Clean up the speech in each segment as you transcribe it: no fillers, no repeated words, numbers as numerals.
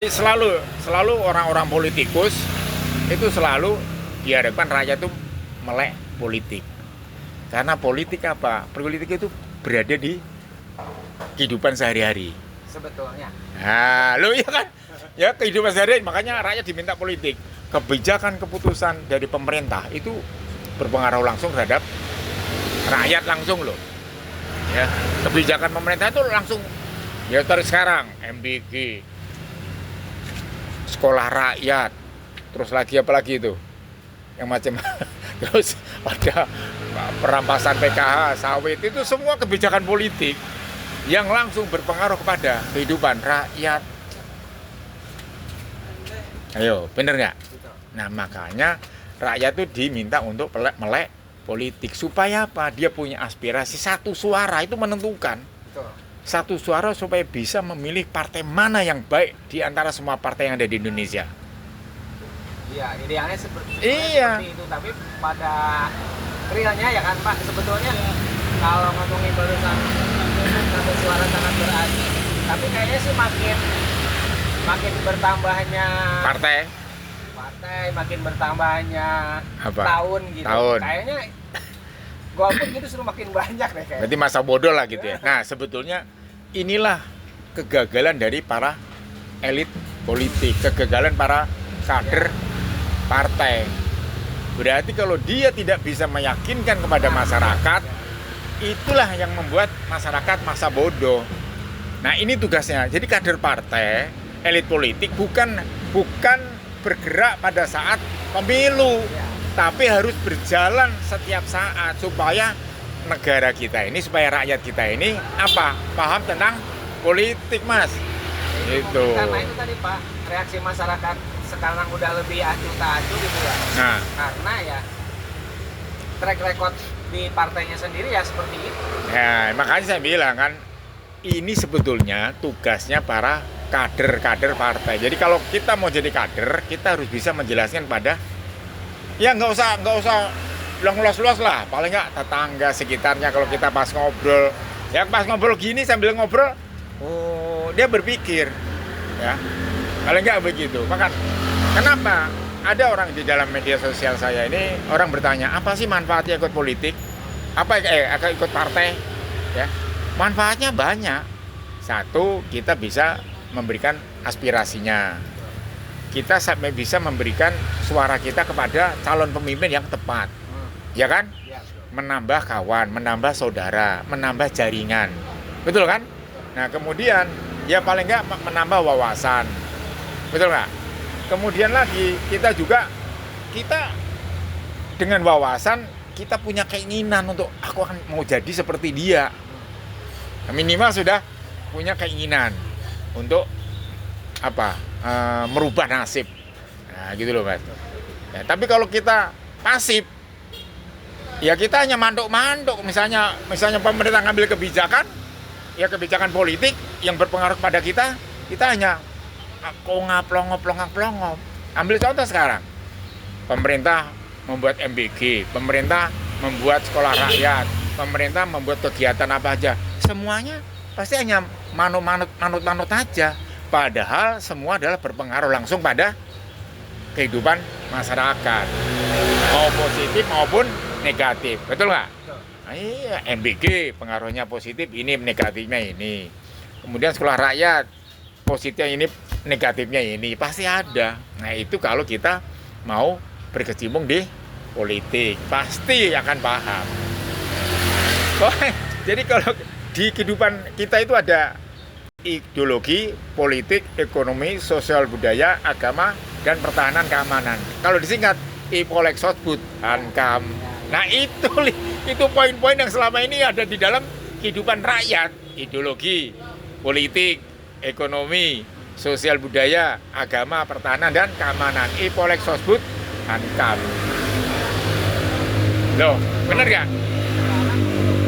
Selalu orang-orang politikus itu selalu diharapkan rakyat itu melek politik. Karena politik apa? Politik itu berada di kehidupan sehari-hari. Sebetulnya. Nah, lo iya kan? Ya kehidupan sehari-hari, makanya rakyat diminta politik. Kebijakan keputusan dari pemerintah itu berpengaruh langsung terhadap rakyat langsung loh. Ya, kebijakan pemerintah itu langsung ya terus sekarang MBG, sekolah rakyat, terus lagi apa lagi itu yang macam terus ada perampasan PKH sawit, itu semua kebijakan politik yang langsung berpengaruh kepada kehidupan rakyat. Ayo, bener nggak? Nah, makanya rakyat itu diminta untuk melek politik supaya apa? Dia punya aspirasi, satu suara itu menentukan. Satu suara supaya bisa memilih partai mana yang baik di antara semua partai yang ada di Indonesia. Iya, idealnya seperti itu, tapi pada realnya ya kan Pak, sebetulnya kalau ngomongin barusan satu suara sangat berarti, tapi kayaknya sih makin bertambahnya Partai, makin bertambahnya apa? tahun gitu. Tahun. Kayaknya golput gitu sudah makin banyak deh kayaknya. Berarti masa bodoh lah gitu ya. Nah, sebetulnya inilah kegagalan dari para elit politik, kegagalan para kader partai. Berarti kalau dia tidak bisa meyakinkan kepada masyarakat, itulah yang membuat masyarakat masa bodoh. Nah, ini tugasnya. Jadi kader partai, elit politik bukan bergerak pada saat pemilu, tapi harus berjalan setiap saat supaya negara kita ini, supaya rakyat kita ini apa? Paham tentang politik, Mas. Itu. Karena itu tadi Pak, reaksi masyarakat sekarang udah lebih acuh tak acuh gitu ya. Nah, Karena ya track record di partainya sendiri ya seperti itu. ya makanya saya bilang kan, ini sebetulnya tugasnya para kader-kader partai. Jadi kalau kita mau jadi kader, kita harus bisa menjelaskan pada ya nggak usah bilang luas-luas lah, paling nggak tetangga sekitarnya. Kalau kita pas ngobrol, ya pas ngobrol gini sambil ngobrol, oh dia berpikir, ya paling nggak begitu. Makan kenapa ada orang di dalam media sosial saya ini orang bertanya apa sih manfaatnya ikut politik, ikut partai, ya manfaatnya banyak. Satu, kita bisa memberikan aspirasinya, kita sampai bisa memberikan suara kita kepada calon pemimpin yang tepat, ya kan? Menambah kawan, menambah saudara, menambah jaringan, betul kan? Nah, kemudian ya paling nggak menambah wawasan, betul nggak? Kemudian lagi kita dengan wawasan kita punya keinginan untuk aku akan mau jadi seperti dia, minimal sudah punya keinginan untuk apa? Merubah nasib. Nah, gitu loh, Mas. Ya, tapi kalau kita pasif, ya kita hanya manduk-manduk. Misalnya pemerintah ngambil kebijakan, ya kebijakan politik yang berpengaruh pada kita hanya plongop. Ambil contoh sekarang, pemerintah membuat MBG, pemerintah membuat sekolah rakyat, pemerintah membuat kegiatan apa aja, semuanya pasti hanya manut aja. Padahal semua adalah berpengaruh langsung pada kehidupan masyarakat, mau positif maupun negatif, betul nggak? Nah, iya, MBG pengaruhnya positif, ini negatifnya ini. Kemudian sekolah rakyat, positifnya ini, negatifnya ini, pasti ada. Nah, itu kalau kita mau berkecimpung di politik, pasti akan paham. Jadi kalau di kehidupan kita itu ada ideologi, politik, ekonomi, sosial budaya, agama, dan pertahanan keamanan. Kalau disingkat IPOLEK SOSBUD HANKAM. Nah, itu poin-poin yang selama ini ada di dalam kehidupan rakyat. Ideologi, politik, ekonomi, sosial budaya, agama, pertahanan, dan keamanan. IPOLEK SOSBUD HANKAM. Loh, bener gak?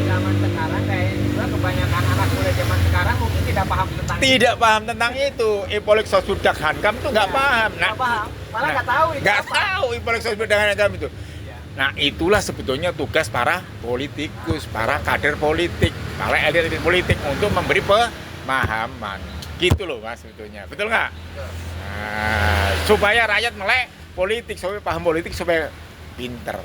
Zaman sekarang kayak juga kebanyakan anak muda zaman sekarang mungkin tidak paham tentang itu. IPOLEK SOSBUD HANKAM itu nggak paham. Nggak paham, malah nggak tahu. Nggak tahu IPOLEK SOSBUD HANKAM itu. Nah, itulah sebetulnya tugas para politikus, para kader politik, para elit politik untuk memberi pemahaman. Gitu loh Mas sebetulnya. Betul nggak? Betul. Nah, supaya rakyat melek politik, supaya paham politik, supaya pinter.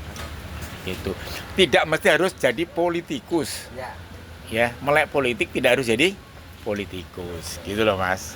Gitu. Tidak mesti harus jadi politikus. Ya. Ya, melek politik tidak harus jadi politikus. Gitu loh Mas.